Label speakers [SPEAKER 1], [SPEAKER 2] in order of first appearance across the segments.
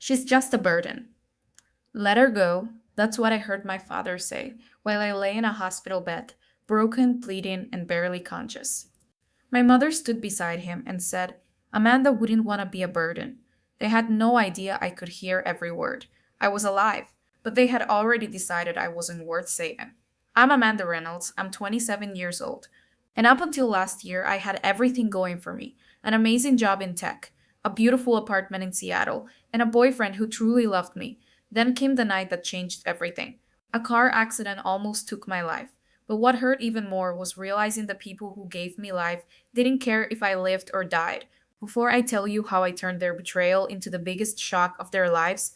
[SPEAKER 1] She's just a burden. Let her go. That's what I heard my father say while I lay in a hospital bed, broken, bleeding, and barely conscious. My mother stood beside him and said, Amanda wouldn't want to be a burden. They had no idea I could hear every word. I was alive, but they had already decided I wasn't worth saving. I'm Amanda Reynolds. I'm 27 years old. And up until last year, I had everything going for me: an amazing job in tech, a beautiful apartment in Seattle, and a boyfriend who truly loved me. Then came the night that changed everything. A car accident almost took my life. But what hurt even more was realizing the people who gave me life didn't care if I lived or died. Before I tell you how I turned their betrayal into the biggest shock of their lives,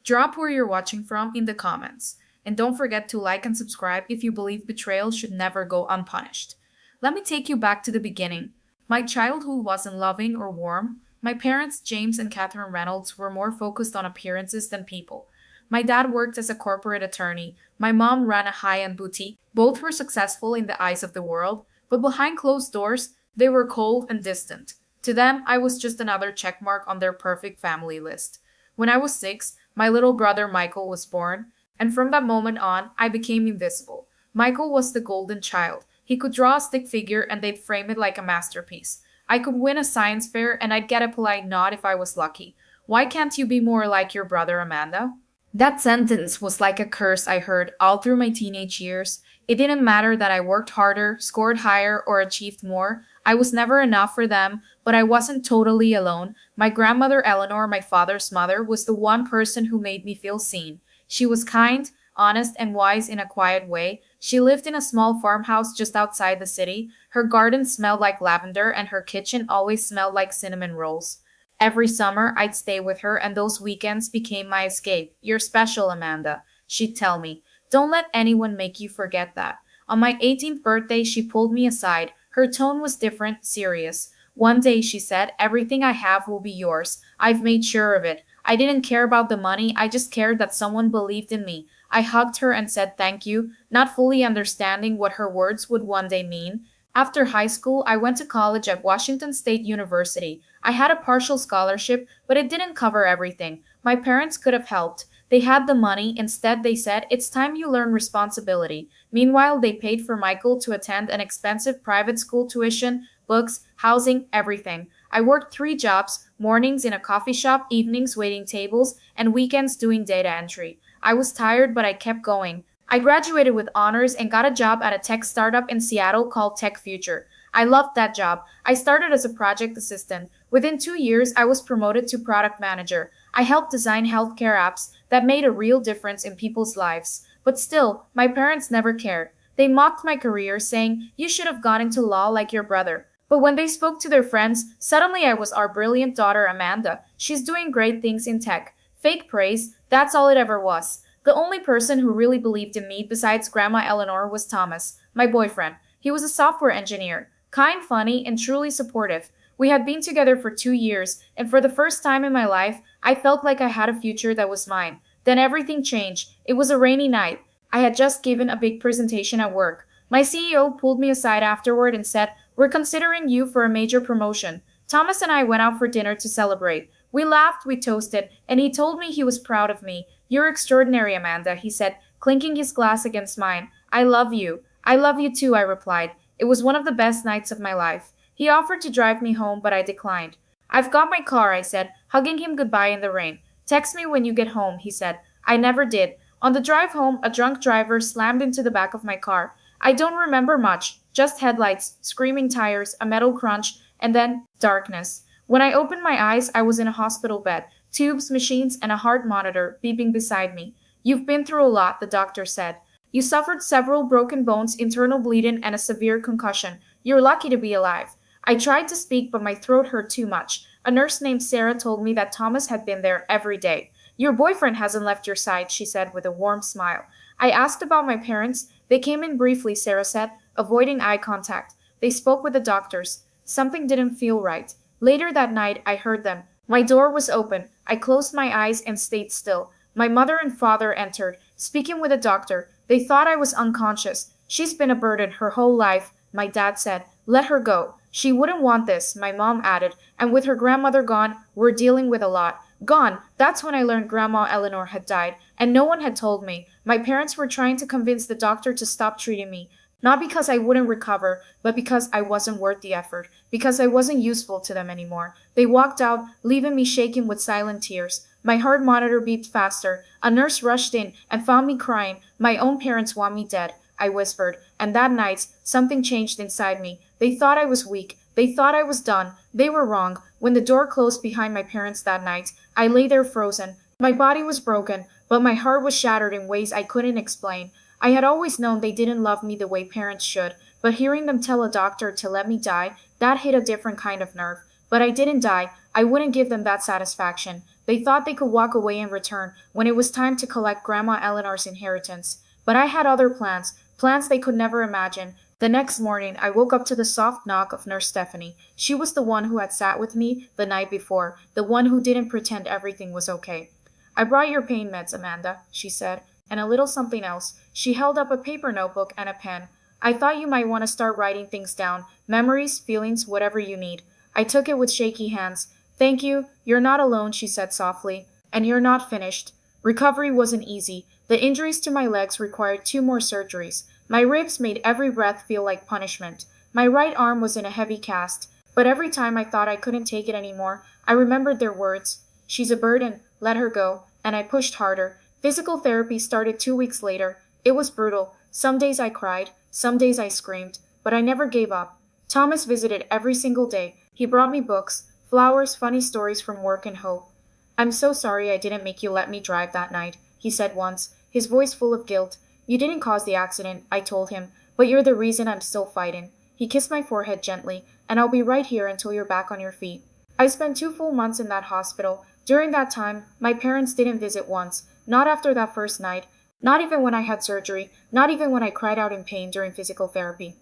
[SPEAKER 1] drop where you're watching from in the comments. And don't forget to like and subscribe if you believe betrayal should never go unpunished. Let me take you back to the beginning. My childhood wasn't loving or warm. My parents, James and Catherine Reynolds, were more focused on appearances than people. My dad worked as a corporate attorney. My mom ran a high end boutique. Both were successful in the eyes of the world, but behind closed doors, they were cold and distant. To them, I was just another checkmark on their perfect family list. When I was 6, my little brother Michael was born, and from that moment on, I became invisible. Michael was the golden child. He could draw a stick figure and they'd frame it like a masterpiece. I could win a science fair and I'd get a polite nod if I was lucky. Why can't you be more like your brother, Amanda? That sentence was like a curse I heard all through my teenage years. It didn't matter that I worked harder, scored higher, or achieved more. I was never enough for them, but I wasn't totally alone. My grandmother Eleanor, my father's mother, was the one person who made me feel seen. She was kind, honest, and wise in a quiet way. She lived in a small farmhouse just outside the city. Her garden smelled like lavender, and her kitchen always smelled like cinnamon rolls. Every summer, I'd stay with her, and those weekends became my escape. You're special, Amanda, she'd tell me. Don't let anyone make you forget that. On my 18th birthday, she pulled me aside. Her tone was different, serious. One day, she said, everything I have will be yours. I've made sure of it. I didn't care about the money, I just cared that someone believed in me. I hugged her and said thank you, not fully understanding what her words would one day mean. After high school, I went to college at Washington State University. I had a partial scholarship, but it didn't cover everything. My parents could have helped. They had the money. Instead, they said, it's time you learn responsibility. Meanwhile, they paid for Michael to attend an expensive private school tuition, books, housing, everything. I worked 3 jobs, mornings in a coffee shop, evenings waiting tables, and weekends doing data entry. I was tired, but I kept going. I graduated with honors and got a job at a tech startup in Seattle called Tech Future. I loved that job. I started as a project assistant. Within 2 years, I was promoted to product manager. I helped design healthcare apps that made a real difference in people's lives. But still, my parents never cared. They mocked my career, saying, you should have gone into law like your brother. But when they spoke to their friends, suddenly I was our brilliant daughter Amanda. She's doing great things in tech. Fake praise, that's all it ever was. The only person who really believed in me besides Grandma Eleanor was Thomas, my boyfriend. He was a software engineer, kind, funny, and truly supportive. We had been together for 2 years, and for the first time in my life, I felt like I had a future that was mine. Then everything changed. It was a rainy night. I had just given a big presentation at work. My CEO pulled me aside afterward and said, we're considering you for a major promotion. Thomas and I went out for dinner to celebrate. We laughed, we toasted, and he told me he was proud of me. You're extraordinary, Amanda, he said, clinking his glass against mine. I love you. I love you too, I replied. It was one of the best nights of my life. He offered to drive me home, but I declined. I've got my car, I said, hugging him goodbye in the rain. Text me when you get home, he said. I never did. On the drive home, a drunk driver slammed into the back of my car. I don't remember much, just headlights, screaming tires, a metal crunch, and then darkness. When I opened my eyes, I was in a hospital bed, tubes, machines, and a heart monitor beeping beside me. You've been through a lot, the doctor said. You suffered several broken bones, internal bleeding, and a severe concussion. You're lucky to be alive. I tried to speak, but my throat hurt too much. A nurse named Sarah told me that Thomas had been there every day. Your boyfriend hasn't left your side, she said with a warm smile. I asked about my parents. They came in briefly, Sarah said, avoiding eye contact. They spoke with the doctors. Something didn't feel right. Later that night, I heard them. My door was open. I closed my eyes and stayed still. My mother and father entered, speaking with a doctor. They thought I was unconscious. She's been a burden her whole life, my dad said. Let her go. She wouldn't want this, my mom added, and with her grandmother gone, we're dealing with a lot. Gone. That's when I learned Grandma Eleanor had died, and no one had told me. My parents were trying to convince the doctor to stop treating me. Not because I wouldn't recover, but because I wasn't worth the effort, because I wasn't useful to them anymore. They walked out, leaving me shaking with silent tears. My heart monitor beeped faster. A nurse rushed in and found me crying. My own parents want me dead, I whispered, and that night, something changed inside me. They thought I was weak. They thought I was done. They were wrong. When the door closed behind my parents that night, I lay there frozen. My body was broken, but my heart was shattered in ways I couldn't explain. I had always known they didn't love me the way parents should, but hearing them tell a doctor to let me die, that hit a different kind of nerve. But I didn't die. I wouldn't give them that satisfaction. They thought they could walk away and return when it was time to collect Grandma Eleanor's inheritance. But I had other plans, plans they could never imagine. The next morning, I woke up to the soft knock of Nurse Stephanie. She was the one who had sat with me the night before, the one who didn't pretend everything was okay. I brought your pain meds, Amanda, she said, and a little something else. She held up a paper notebook and a pen. I thought you might want to start writing things down, memories, feelings, whatever you need. I took it with shaky hands. Thank you. You're not alone, she said softly. And you're not finished. Recovery wasn't easy. The injuries to my legs required 2 more surgeries. My ribs made every breath feel like punishment. My right arm was in a heavy cast, but every time I thought I couldn't take it anymore, I remembered their words. She's a burden, let her go, and I pushed harder. Physical therapy started 2 weeks later. It was brutal. Some days I cried, some days I screamed, but I never gave up. Thomas visited every single day. He brought me books, flowers, funny stories from work and hope. I'm so sorry I didn't make you let me drive that night, he said once, his voice full of guilt. You didn't cause the accident, I told him, but you're the reason I'm still fighting. He kissed my forehead gently, and I'll be right here until you're back on your feet. I spent 2 full months in that hospital. During that time, my parents didn't visit once, not after that first night, not even when I had surgery, not even when I cried out in pain during physical therapy.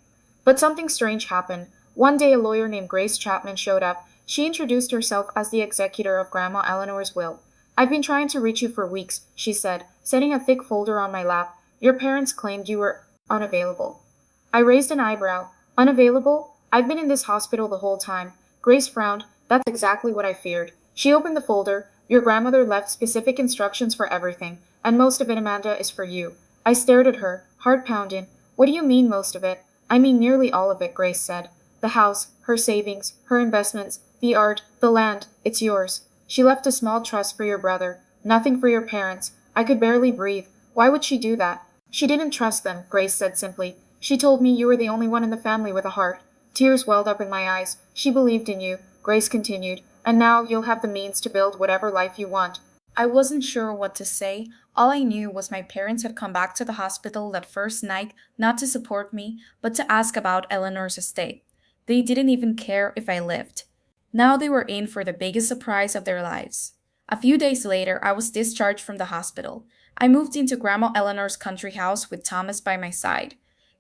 [SPEAKER 1] But something strange happened. One day a lawyer named Grace Chapman showed up. She introduced herself as the executor of Grandma Eleanor's will. I've been trying to reach you for weeks, she said, setting a thick folder on my lap. Your parents claimed you were unavailable. I raised an eyebrow. Unavailable? I've been in this hospital the whole time. Grace frowned. That's exactly what I feared. She opened the folder. Your grandmother left specific instructions for everything, and most of it, Amanda, is for you. I stared at her, heart pounding. What do you mean, most of it? I mean nearly all of it, Grace said. The house, her savings, her investments, the art, the land, it's yours. She left a small trust for your brother. Nothing for your parents. I could barely breathe. Why would she do that? She didn't trust them, Grace said simply. She told me you were the only one in the family with a heart. Tears welled up in my eyes. She believed in you, Grace continued, and now you'll have the means to build whatever life you want. I wasn't sure what to say. All I knew was my parents had come back to the hospital that first night not to support me, but to ask about Eleanor's estate. They didn't even care if I lived. Now they were in for the biggest surprise of their lives. A few days later, I was discharged from the hospital. I moved into Grandma Eleanor's country house with Thomas by my side.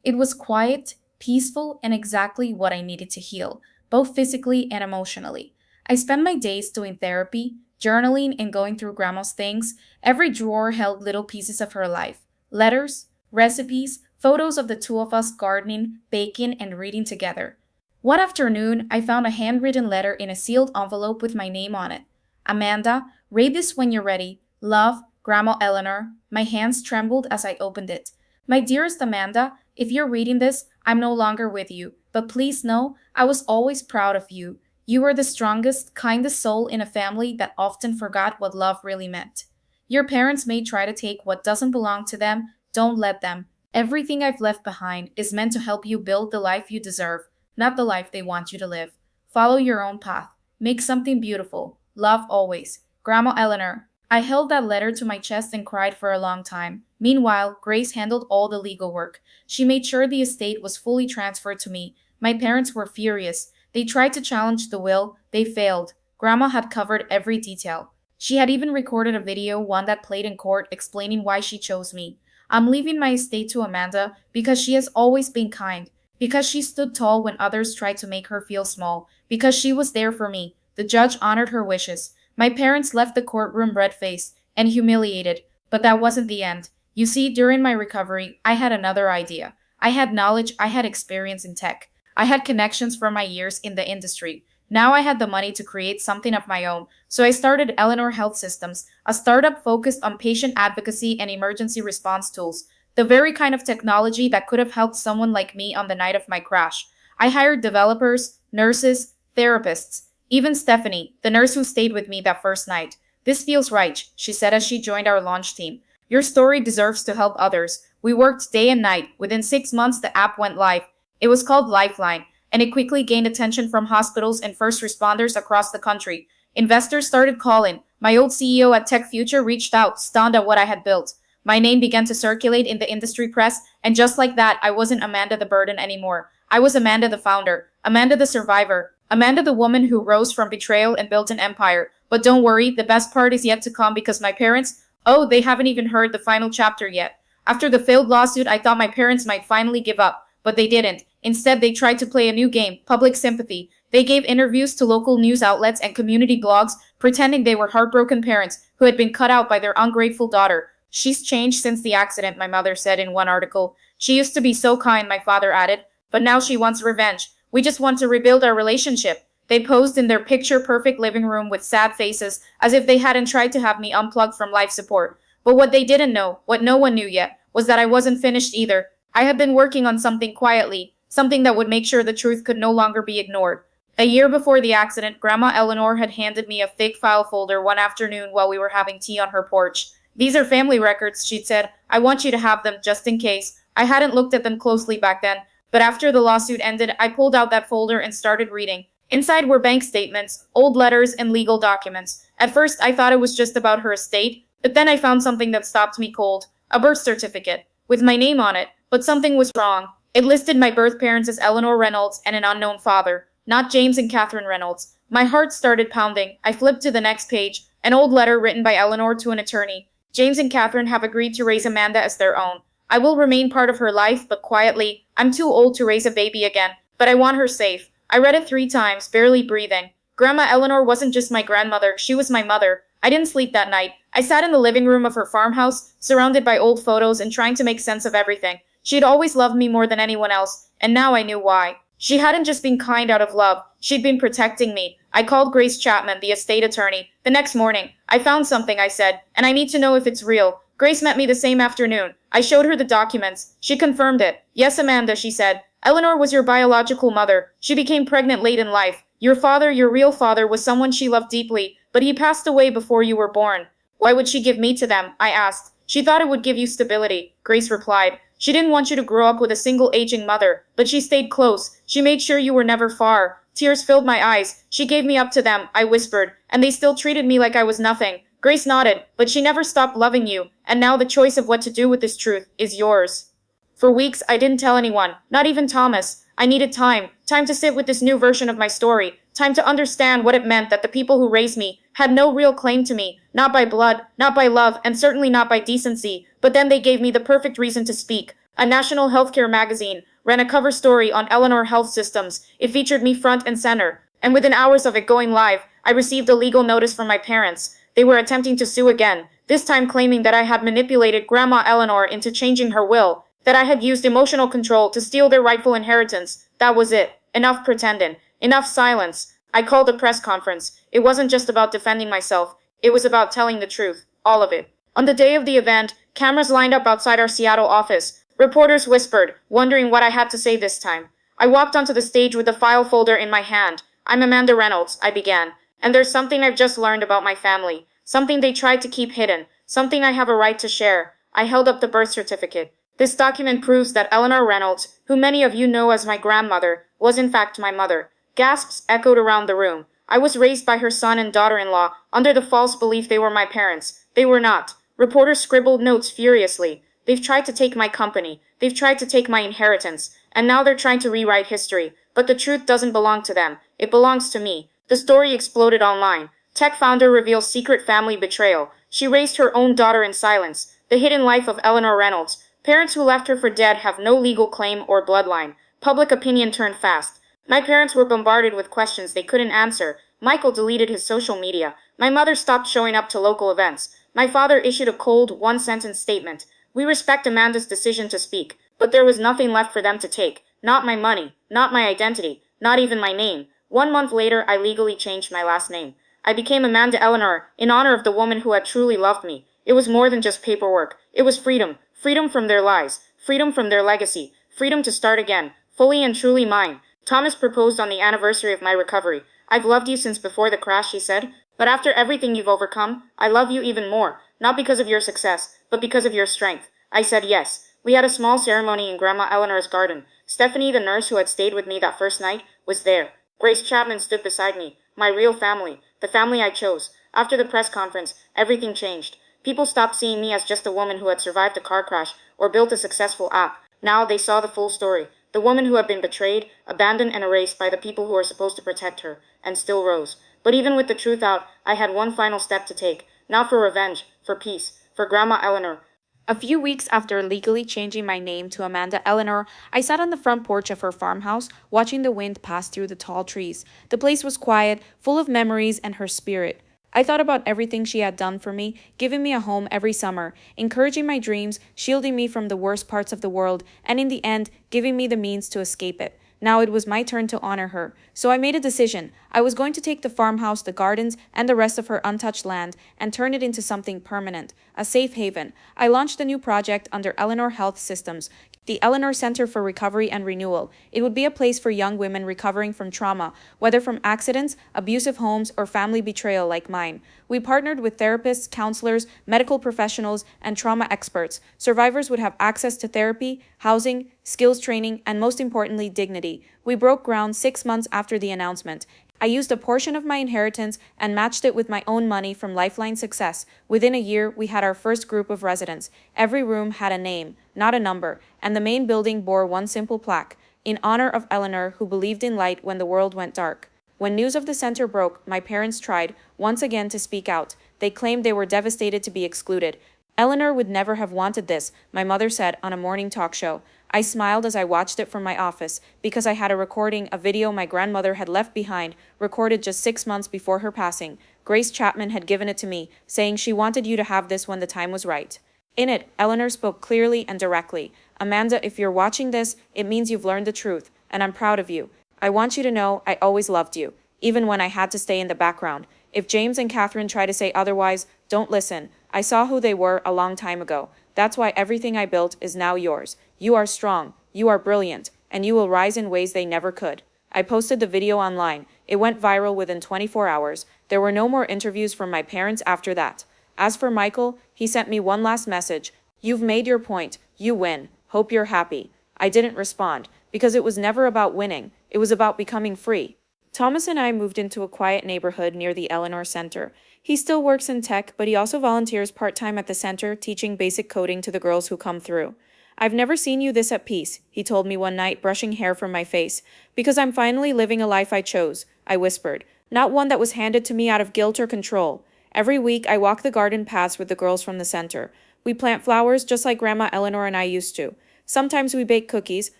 [SPEAKER 1] It was quiet, peaceful, and exactly what I needed to heal, both physically and emotionally. I spent my days doing therapy, journaling, and going through Grandma's things. Every drawer held little pieces of her life, letters, recipes, photos of the 2 of us gardening, baking, and reading together. One afternoon, I found a handwritten letter in a sealed envelope with my name on it. Amanda, read this when you're ready. Love, Grandma Eleanor. My hands trembled as I opened it. My dearest Amanda, if you're reading this, I'm no longer with you, but please know I was always proud of you. You were the strongest, kindest soul in a family that often forgot what love really meant. Your parents may try to take what doesn't belong to them. Don't let them. Everything I've left behind is meant to help you build the life you deserve, not the life they want you to live. Follow your own path. Make something beautiful. Love always. Grandma Eleanor. I held that letter to my chest and cried for a long time. Meanwhile, Grace handled all the legal work. She made sure the estate was fully transferred to me. My parents were furious. They tried to challenge the will. They failed. Grandma had covered every detail. She had even recorded a video, one that played in court, explaining why she chose me. I'm leaving my estate to Amanda because she has always been kind, because she stood tall when others tried to make her feel small, because she was there for me. The judge honored her wishes. My parents left the courtroom red-faced and humiliated, but that wasn't the end. You see, during my recovery, I had another idea. I had knowledge, I had experience in tech. I had connections from my years in the industry. Now I had the money to create something of my own, so I started Eleanor Health Systems, a startup focused on patient advocacy and emergency response tools, the very kind of technology that could have helped someone like me on the night of my crash. I hired developers, nurses, therapists, even Stephanie, the nurse who stayed with me that first night. This feels right, she said as she joined our launch team. Your story deserves to help others. We worked day and night. Within 6 months, the app went live. It was called Lifeline, and it quickly gained attention from hospitals and first responders across the country. Investors started calling. My old CEO at Tech Future reached out, stunned at what I had built. My name began to circulate in the industry press, and just like that, I wasn't Amanda the Burden anymore. I was Amanda the founder, Amanda the survivor, Amanda the woman who rose from betrayal and built an empire. But don't worry, the best part is yet to come because my parents, oh, they haven't even heard the final chapter yet. After the failed lawsuit, I thought my parents might finally give up, but they didn't. Instead, they tried to play a new game, public sympathy. They gave interviews to local news outlets and community blogs, pretending they were heartbroken parents who had been cut out by their ungrateful daughter. She's changed since the accident, my mother said in one article. She used to be so kind, my father added, but now she wants revenge. We just want to rebuild our relationship. They posed in their picture-perfect living room with sad faces, as if they hadn't tried to have me unplugged from life support. But what they didn't know, what no one knew yet, was that I wasn't finished either. I had been working on something quietly, something that would make sure the truth could no longer be ignored. A year before the accident, Grandma Eleanor had handed me a thick file folder one afternoon while we were having tea on her porch. These are family records, she'd said. I want you to have them, just in case. I hadn't looked at them closely back then, but after the lawsuit ended, I pulled out that folder and started reading. Inside were bank statements, old letters, and legal documents. At first, I thought it was just about her estate, but then I found something that stopped me cold. A birth certificate, with my name on it, but something was wrong. It listed my birth parents as Eleanor Reynolds and an unknown father, not James and Catherine Reynolds. My heart started pounding. I flipped to the next page, an old letter written by Eleanor to an attorney. James and Catherine have agreed to raise Amanda as their own. I will remain part of her life, but quietly. I'm too old to raise a baby again, but I want her safe. I read it 3 times, barely breathing. Grandma Eleanor wasn't just my grandmother, she was my mother. I didn't sleep that night. I sat in the living room of her farmhouse, surrounded by old photos and trying to make sense of everything. She'd always loved me more than anyone else, and now I knew why. She hadn't just been kind out of love, she'd been protecting me. I called Grace Chapman, the estate attorney. The next morning, I found something, I said, and I need to know if it's real. Grace met me the same afternoon. I showed her the documents. She confirmed it. Yes, Amanda, she said. Eleanor was your biological mother. She became pregnant late in life. Your father, your real father, was someone she loved deeply, but he passed away before you were born. Why would she give me to them? I asked. She thought it would give you stability, Grace replied. She didn't want you to grow up with a single aging mother, but she stayed close. She made sure you were never far. Tears filled my eyes. She gave me up to them, I whispered, and they still treated me like I was nothing. Grace nodded, but she never stopped loving you, and now the choice of what to do with this truth is yours. For weeks, I didn't tell anyone, not even Thomas. I needed time to sit with this new version of my story, time to understand what it meant that the people who raised me had no real claim to me, not by blood, not by love, and certainly not by decency. But then they gave me the perfect reason to speak. A national healthcare magazine ran a cover story on Eleanor Health Systems. It featured me front and center, and within hours of it going live, I received a legal notice from my parents. They were attempting to sue again, this time claiming that I had manipulated Grandma Eleanor into changing her will, that I had used emotional control to steal their rightful inheritance. That was it. Enough pretending. Enough silence. I called a press conference. It wasn't just about defending myself. It was about telling the truth. All of it. On the day of the event, cameras lined up outside our Seattle office. Reporters whispered, wondering what I had to say this time. I walked onto the stage with the file folder in my hand. I'm Amanda Reynolds, I began. And there's something I've just learned about my family. Something they tried to keep hidden. Something I have a right to share. I held up the birth certificate. This document proves that Eleanor Reynolds, who many of you know as my grandmother, was in fact my mother. Gasps echoed around the room. I was raised by her son and daughter-in-law under the false belief they were my parents. They were not. Reporters scribbled notes furiously. They've tried to take my company. They've tried to take my inheritance. And now they're trying to rewrite history. But the truth doesn't belong to them. It belongs to me. The story exploded online. Tech founder reveals secret family betrayal. She raised her own daughter in silence. The hidden life of Eleanor Reynolds. Parents who left her for dead have no legal claim or bloodline. Public opinion turned fast. My parents were bombarded with questions they couldn't answer. Michael deleted his social media. My mother stopped showing up to local events. My father issued a cold, one-sentence statement. We respect Amanda's decision to speak, but there was nothing left for them to take. Not my money, not my identity, not even my name.
[SPEAKER 2] 1 month later, I legally changed my last name. I became Amanda Eleanor, in honor of the woman who had truly loved me. It was more than just paperwork. It was freedom. Freedom from their lies. Freedom from their legacy. Freedom to start again. Fully and truly mine. Thomas proposed on the anniversary of my recovery. I've loved you since before the crash, he said. But after everything you've overcome, I love you even more. Not because of your success, but because of your strength. I said yes. We had a small ceremony in Grandma Eleanor's garden. Stephanie, the nurse who had stayed with me that first night, was there. Grace Chapman stood beside me. My real family. The family I chose. After the press conference, everything changed. People stopped seeing me as just a woman who had survived a car crash or built a successful app. Now they saw the full story. The woman who had been betrayed, abandoned, and erased by the people who were supposed to protect her, and still rose. But even with the truth out, I had one final step to take. Not for revenge, for peace, for Grandma Eleanor. A few weeks after legally changing my name to Amanda Eleanor, I sat on the front porch of her farmhouse, watching the wind pass through the tall trees. The place was quiet, full of memories and her spirit. I thought about everything she had done for me, giving me a home every summer, encouraging my dreams, shielding me from the worst parts of the world, and in the end, giving me the means to escape it. Now it was my turn to honor her. So I made a decision. I was going to take the farmhouse, the gardens, and the rest of her untouched land and turn it into something permanent, a safe haven. I launched a new project under Eleanor Health Systems, the Eleanor Center for Recovery and Renewal. It would be a place for young women recovering from trauma, whether from accidents, abusive homes, or family betrayal like mine. We partnered with therapists, counselors, medical professionals, and trauma experts. Survivors would have access to therapy, housing, skills training, and most importantly, dignity. We broke ground 6 months after the announcement. I used a portion of my inheritance and matched it with my own money from Lifeline Success. Within a year, we had our first group of residents. Every room had a name, not a number, and the main building bore one simple plaque, in honor of Eleanor, who believed in light when the world went dark. When news of the center broke, my parents tried, once again, to speak out. They claimed they were devastated to be excluded. Eleanor would never have wanted this, my mother said on a morning talk show. I smiled as I watched it from my office, because I had a recording, a video my grandmother had left behind, recorded just 6 months before her passing. Grace Chapman had given it to me, saying she wanted you to have this when the time was right. In it, Eleanor spoke clearly and directly. Amanda, if you're watching this, it means you've learned the truth, and I'm proud of you. I want you to know I always loved you, even when I had to stay in the background. If James and Catherine try to say otherwise, don't listen. I saw who they were a long time ago. That's why everything I built is now yours. You are strong, you are brilliant, and you will rise in ways they never could. I posted the video online. It went viral within 24 hours. There were no more interviews from my parents after that. As for Michael, he sent me one last message. You've made your point. You win. Hope you're happy. I didn't respond, because it was never about winning. It was about becoming free. Thomas and I moved into a quiet neighborhood near the Eleanor Center. He still works in tech, but he also volunteers part-time at the center, teaching basic coding to the girls who come through. I've never seen you this at peace, he told me one night, brushing hair from my face. Because I'm finally living a life I chose, I whispered. Not one that was handed to me out of guilt or control. Every week, I walk the garden paths with the girls from the center. We plant flowers just like Grandma Eleanor and I used to. Sometimes we bake cookies,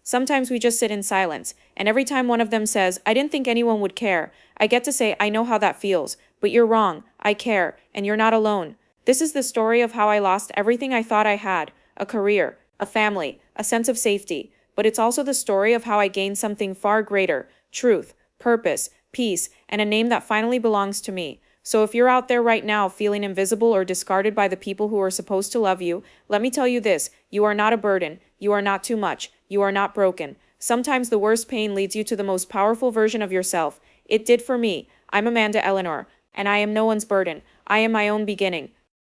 [SPEAKER 2] sometimes we just sit in silence, and every time one of them says, I didn't think anyone would care, I get to say, I know how that feels, but you're wrong, I care, and you're not alone. This is the story of how I lost everything I thought I had, a career, a family, a sense of safety, but it's also the story of how I gained something far greater, truth, purpose, peace, and a name that finally belongs to me. So if you're out there right now feeling invisible or discarded by the people who are supposed to love you, let me tell you this, you are not a burden, you are not too much, you are not broken. Sometimes the worst pain leads you to the most powerful version of yourself. It did for me. I'm Amanda Eleanor, and I am no one's burden. I am my own beginning.